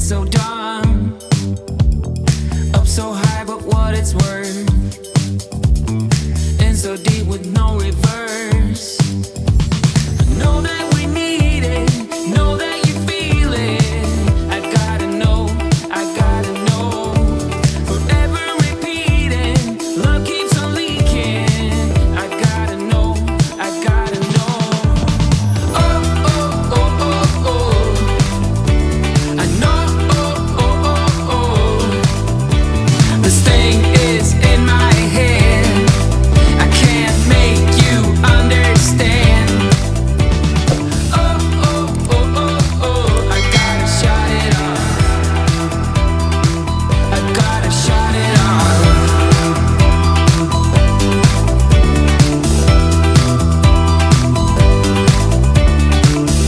so dumb. Up so high, but what it's worth. In so deep with no reverse. Know that we need it, know that you feel it. I gotta know, I gotta know. Forever repeating, love keeps on leaking. I gotta know, I gotta know. Oh, oh, oh, oh, oh. I know, oh, oh, oh, oh. This thing is in my head. I can't make you understand. Oh, oh, oh, oh, oh. I gotta shut it off. I gotta shut it off.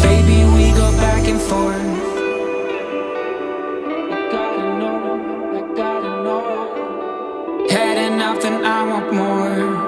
Baby, we go back and forth. I gotta know, I gotta know. Had enough and I want more.